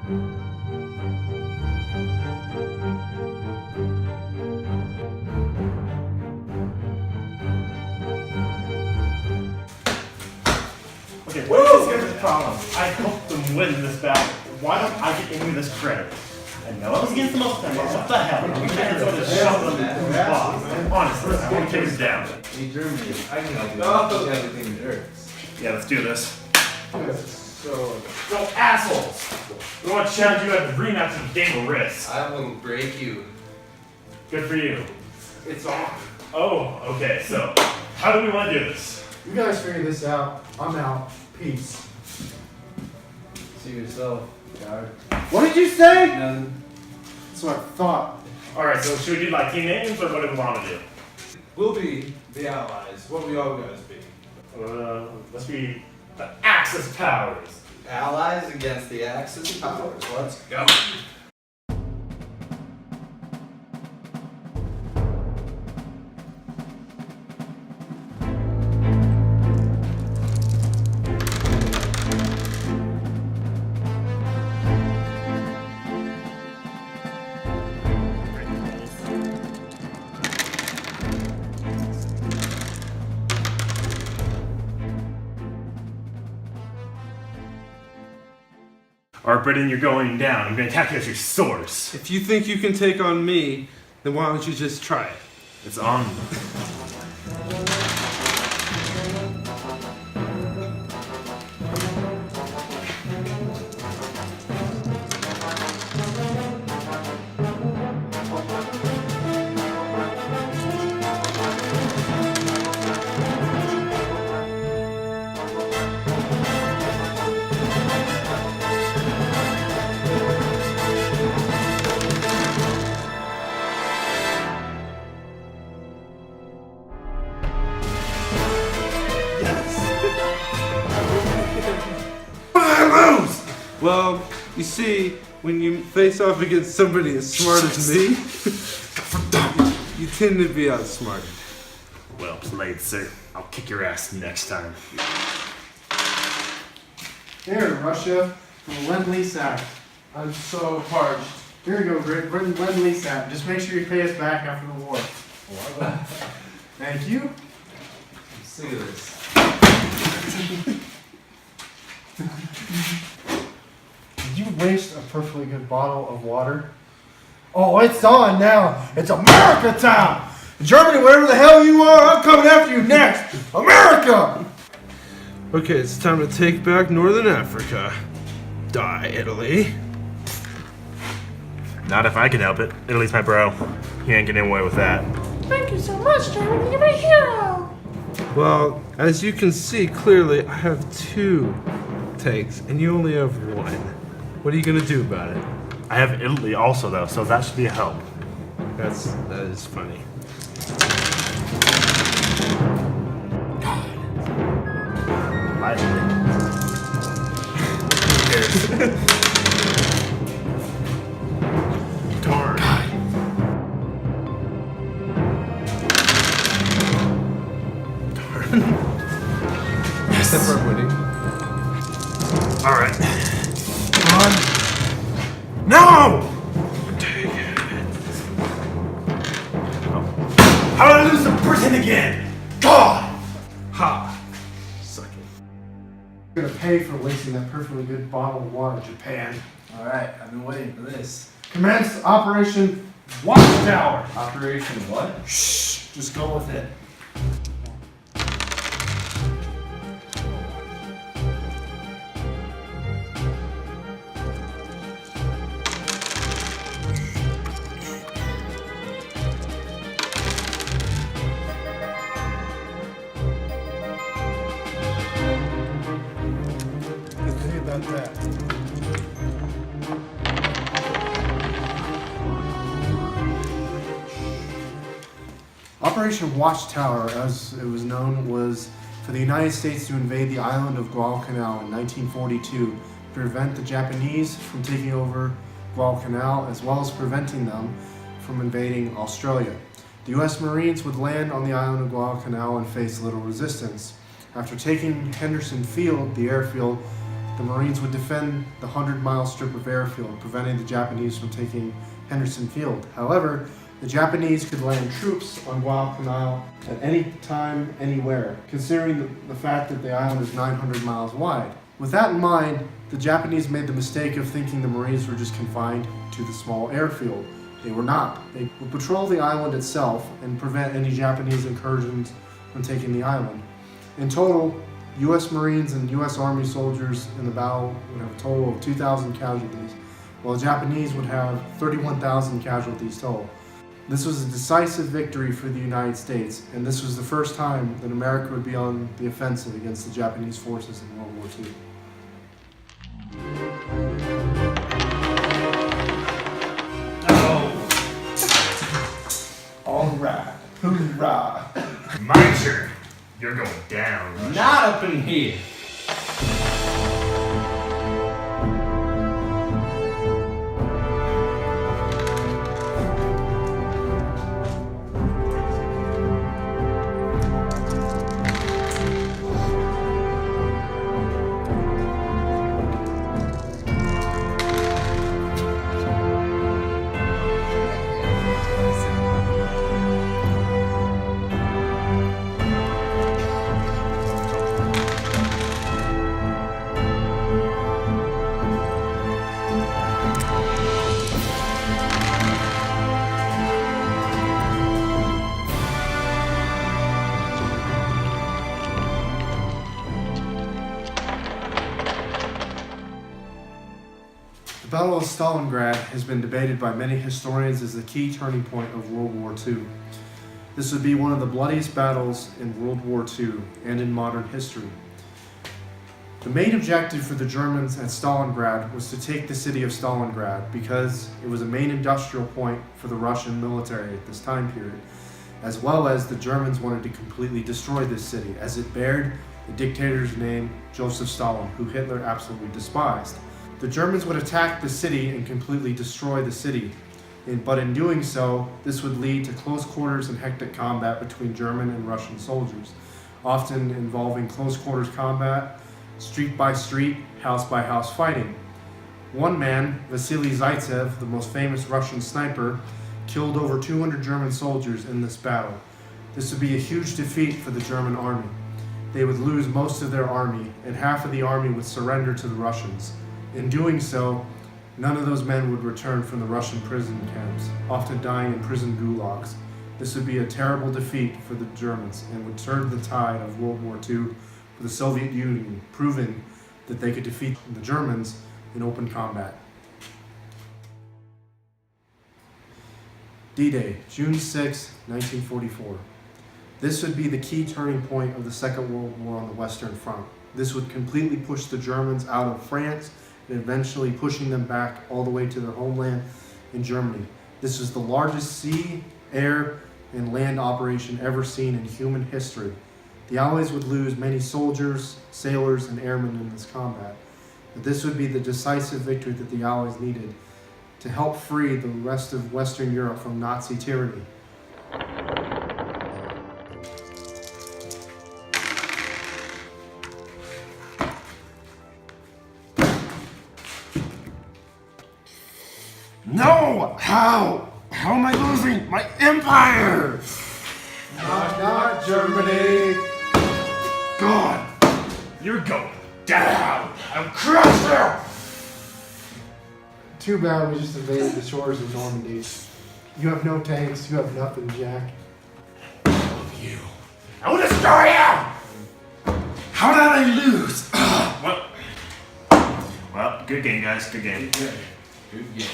Okay, what is this guy's problem? I helped them win this battle. Why don't I get any of this credit? I know I was against the most of them, but what the hell? We can't sort of shove them in the box. Honestly, I want to take this down. Hey, Germany, I can help you. Oh, everything hurts. Yeah, let's do this. So, Go assholes! We want to challenge you at the rematch of Game of Risk. I will break you. Good for you. It's on. Oh, okay, so how do we want to do this? You guys figure this out. I'm out. Peace. See yourself, coward. What did you say? Nothing. That's what I thought. Alright, so should we do like team names or what do we want to do? We'll be the allies. What we all guys be? Let's be the Axis powers. Allies against the Axis powers. Let's go. Alright, Britain, you're going down. I'm going to attack you as your source. If you think you can take on me, then why don't you just try it? It's on. Well, you see, when you face off against somebody as smart as me, you tend to be outsmarted. Well played, sir. I'll kick your ass next time. Here, Russia, from the Lend-Lease Act. I'm so parched. Here you go, Britain. Lend-Lease Act. Just make sure you pay us back after the war. Thank you. I'm sick of this. Did you waste a perfectly good bottle of water? Oh, it's on now. It's America time. Germany, wherever the hell you are, I'm coming after you next. America! Okay, it's time to take back Northern Africa. Die, Italy. Not if I can help it. Italy's my bro. He ain't getting away with that. Thank you so much, Germany. You're my hero. Well, as you can see clearly, I have 2 tanks, and you only have 1. What are you gonna do about it? I have Italy also, though, so that should be a help. That is funny. Darn. Except for winning. Alright. Come on. No! Take it. How did I lose to Britain again? God! Ha! Suck it. You're gonna pay for wasting that perfectly good bottle of water, Japan. Alright, I've been waiting for this. Commence Operation Watchtower. Operation what? Shh, just go with it. About that. Operation Watchtower, as it was known, was for the United States to invade the island of Guadalcanal in 1942 to prevent the Japanese from taking over Guadalcanal, as well as preventing them from invading Australia. The U.S. Marines would land on the island of Guadalcanal and face little resistance. After taking Henderson Field, the airfield, the Marines would defend the 100-mile strip of airfield, preventing the Japanese from taking Henderson Field. However, the Japanese could land troops on Guadalcanal at any time, anywhere, considering the fact that the island is 900 miles wide. With that in mind, the Japanese made the mistake of thinking the Marines were just confined to the small airfield. They were not. They would patrol the island itself and prevent any Japanese incursions from taking the island. In total, U.S. Marines and U.S. Army soldiers in the battle would have a total of 2,000 casualties, while the Japanese would have 31,000 casualties total. This was a decisive victory for the United States, and this was the first time that America would be on the offensive against the Japanese forces in World War II. All right. Hoorah. My turn. You're going down, Russia. Not up in here. The Battle of Stalingrad has been debated by many historians as the key turning point of World War II. This would be one of the bloodiest battles in World War II and in modern history. The main objective for the Germans at Stalingrad was to take the city of Stalingrad because it was a main industrial point for the Russian military at this time period, as well as the Germans wanted to completely destroy this city as it bared the dictator's name, Joseph Stalin, who Hitler absolutely despised. The Germans would attack the city and completely destroy the city, but in doing so, this would lead to close quarters and hectic combat between German and Russian soldiers, often involving close quarters combat, street by street, house by house fighting. One man, Vasily Zaitsev, the most famous Russian sniper, killed over 200 German soldiers in this battle. This would be a huge defeat for the German army. They would lose most of their army, and half of the army would surrender to the Russians. In doing so, none of those men would return from the Russian prison camps, often dying in prison gulags. This would be a terrible defeat for the Germans and would turn the tide of World War II for the Soviet Union, proving that they could defeat the Germans in open combat. D-Day, June 6, 1944. This would be the key turning point of the Second World War on the Western Front. This would completely push the Germans out of France and eventually pushing them back all the way to their homeland in Germany. This was the largest sea, air, and land operation ever seen in human history. The Allies would lose many soldiers, sailors, and airmen in this combat, but this would be the decisive victory that the Allies needed to help free the rest of Western Europe from Nazi tyranny. No! How? How am I losing my empire? Not Germany! God! You're going down! I'm crushed you! Too bad we just invaded the shores of Normandy. You have no tanks, you have nothing, Jack. You. I will destroy you! How did I lose? Well, good game, guys. Good game. Good game.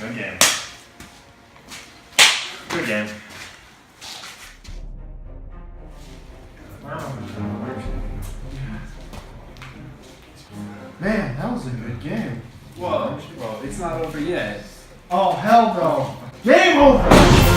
Good game. Good game. Man, that was a good game. Well, it's not over yet. Oh, hell no. Game over!